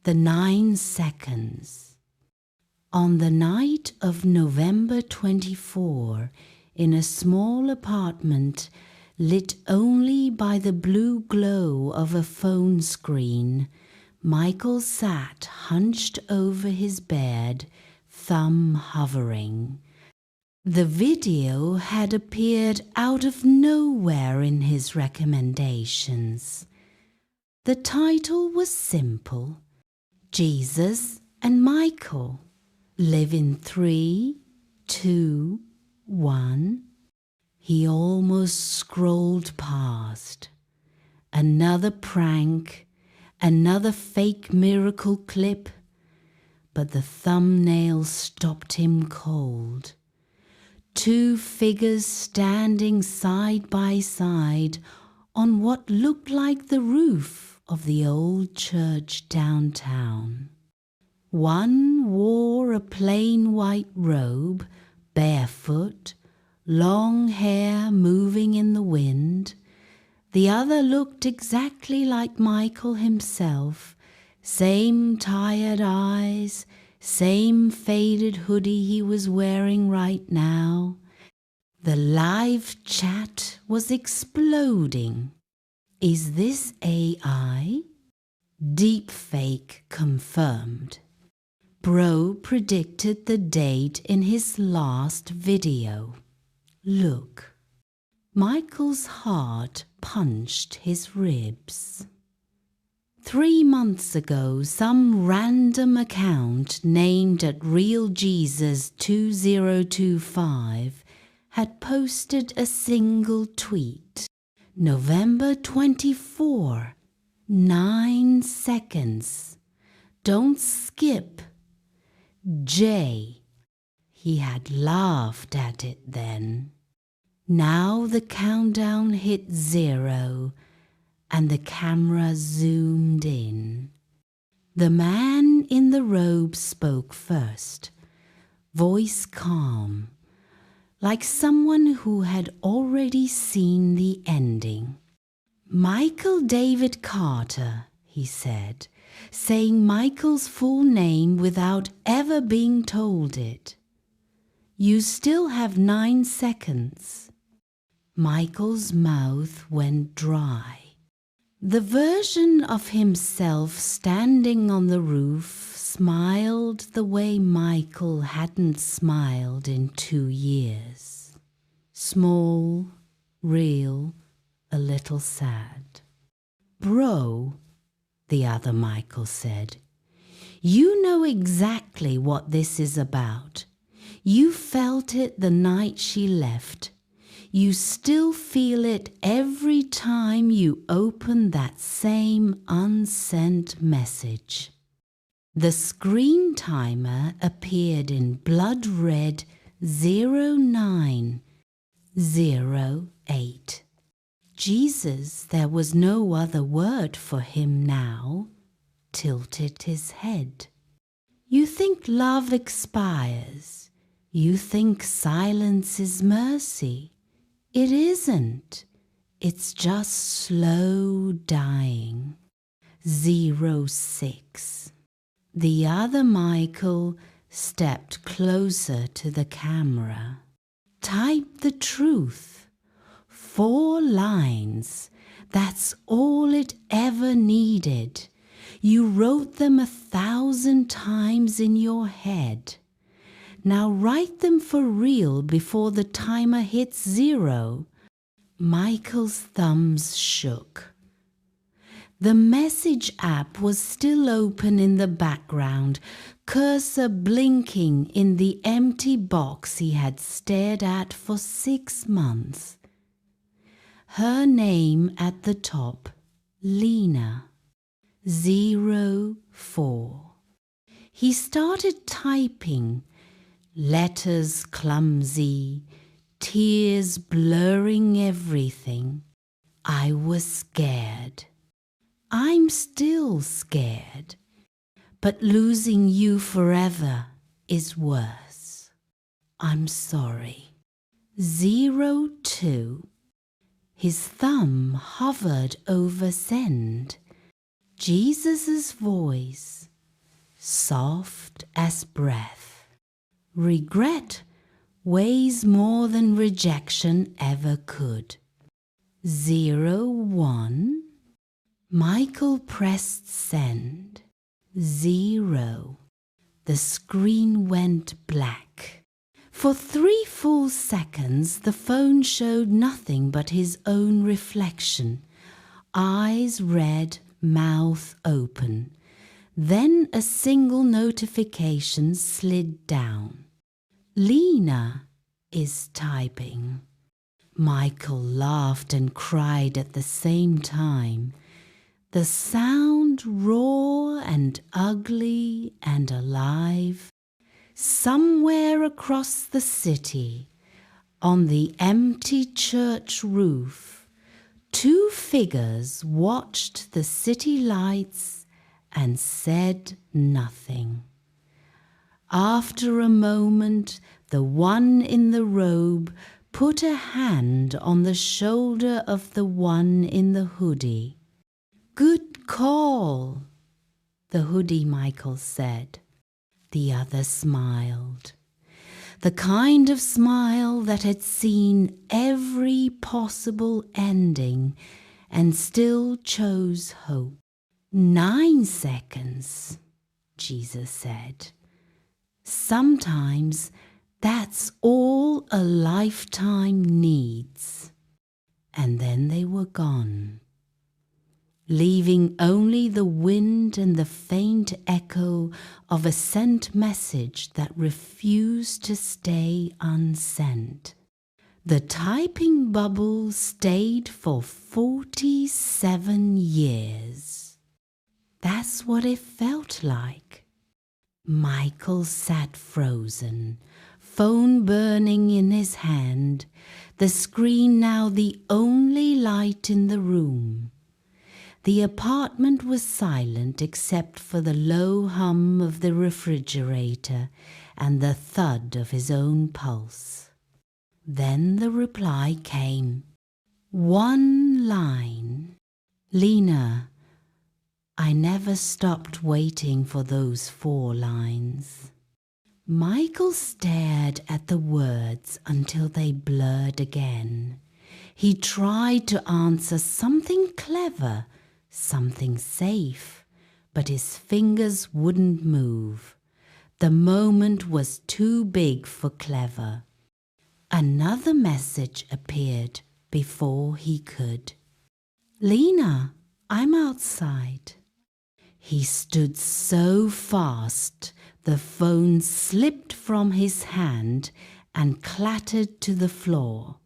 The 9 Seconds. On the night of November 24, in a small apartment lit only by the blue glow of a phone screen, Michael sat hunched over his bed, thumb hovering. The video had appeared out of nowhere in his recommendations. The title was simple: Jesus and Michael live in 3, 2, 1. He almost scrolled past. Another prank, another fake miracle clip, but the thumbnail stopped him cold. 2 figures standing side by side on what looked like the roof of the old church downtown. One wore a plain white robe, barefoot, long hair moving in the wind. The other looked exactly like Michael himself, same tired eyes, same faded hoodie he was wearing right now. The live chat was exploding. Is this AI? Deepfake confirmed. Bro predicted the date in his last video. Look. Michael's heart punched his ribs. 3 months ago, some random account named at RealJesus2025 had posted a single tweet. November 24, 9 seconds. Don't skip. J. He had laughed at it then. Now the countdown hit 0 and the camera zoomed in. The man in the robe spoke first, voice calm, like someone who had already seen the ending. Michael David Carter, he said, saying Michael's full name without ever being told it. You still have 9 seconds. Michael's mouth went dry. The version of himself standing on the roof smiled the way Michael hadn't smiled in 2 years. Small, real, a little sad. Bro, the other Michael said, you know exactly what this is about. You felt it the night she left. You still feel it every time you open that same unsent message. The screen timer appeared in blood red 0908. Jesus, there was no other word for him now, tilted his head. You think love expires. You think silence is mercy. It isn't. It's just slow dying. 06. The other Michael stepped closer to the camera. Type the truth. 4 lines. That's all it ever needed. You wrote them 1,000 times in your head. Now write them for real before the timer hits 0. Michael's thumbs shook. The message app was still open in the background, cursor blinking in the empty box he had stared at for 6 months. Her name at the top, Lena. 04. He started typing, letters clumsy, tears blurring everything. I was scared. I'm still scared, but losing you forever is worse. I'm sorry. 02. His thumb hovered over send. Jesus' voice, soft as breath. Regret weighs more than rejection ever could. 01. Michael pressed send. 0. The screen went black. For 3 full seconds, the phone showed nothing but his own reflection. Eyes red, mouth open. Then a single notification slid down. Lena is typing. Michael laughed and cried at the same time. The sound raw and ugly and alive. Somewhere across the city, on the empty church roof, 2 figures watched the city lights and said nothing. After a moment, the one in the robe put a hand on the shoulder of the one in the hoodie. "Good call," the hoodie Michael said. The other smiled. The kind of smile that had seen every possible ending and still chose hope. 9 seconds, Jesus said. Sometimes that's all a lifetime needs. And then they were gone, leaving only the wind and the faint echo of a sent message that refused to stay unsent. The typing bubble stayed for 47 years. That's what it felt like. Michael sat frozen, phone burning in his hand, the screen now the only light in the room. The apartment was silent except for the low hum of the refrigerator and the thud of his own pulse. Then the reply came. 1 line. "Lena, I never stopped waiting for those 4 lines." Michael stared at the words until they blurred again. He tried to answer something clever, something safe, but his fingers wouldn't move. The moment was too big for clever. Another message appeared before he could. "Lena, I'm outside." He stood so fast, the phone slipped from his hand and clattered to the floor.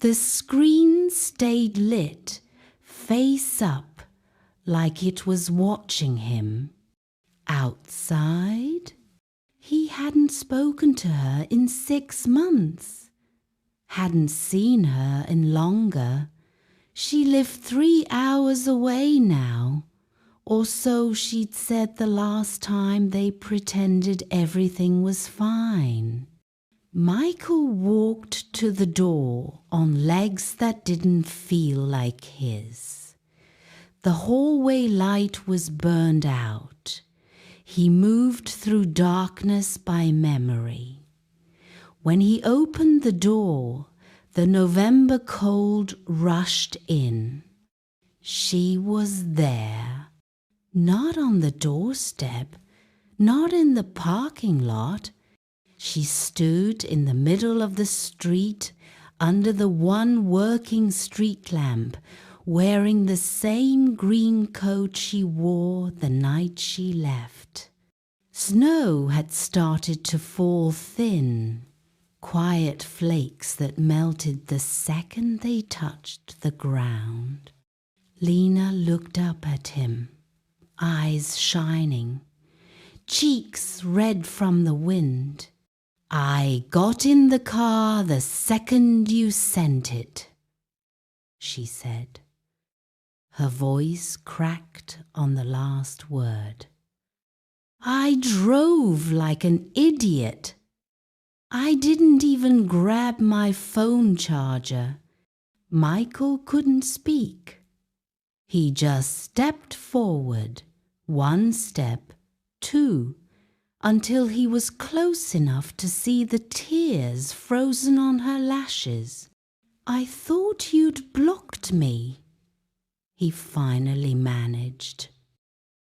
The screen stayed lit, face up, like it was watching him. Outside? He hadn't spoken to her in 6 months. Hadn't seen her in longer. She lived 3 hours away now, or so she'd said the last time they pretended everything was fine. Michael walked to the door on legs that didn't feel like his. The hallway light was burned out. He moved through darkness by memory. When he opened the door, the November cold rushed in. She was there, not on the doorstep, not in the parking lot. She stood in the middle of the street under the one working street lamp, wearing the same green coat she wore the night she left. Snow had started to fall thin, quiet flakes that melted the second they touched the ground. Lena looked up at him, eyes shining, cheeks red from the wind. "I got in the car the second you sent it," she said. Her voice cracked on the last word. "I drove like an idiot. I didn't even grab my phone charger." Michael couldn't speak. He just stepped forward, 1 step, too, until he was close enough to see the tears frozen on her lashes. "I thought you'd blocked me," he finally managed.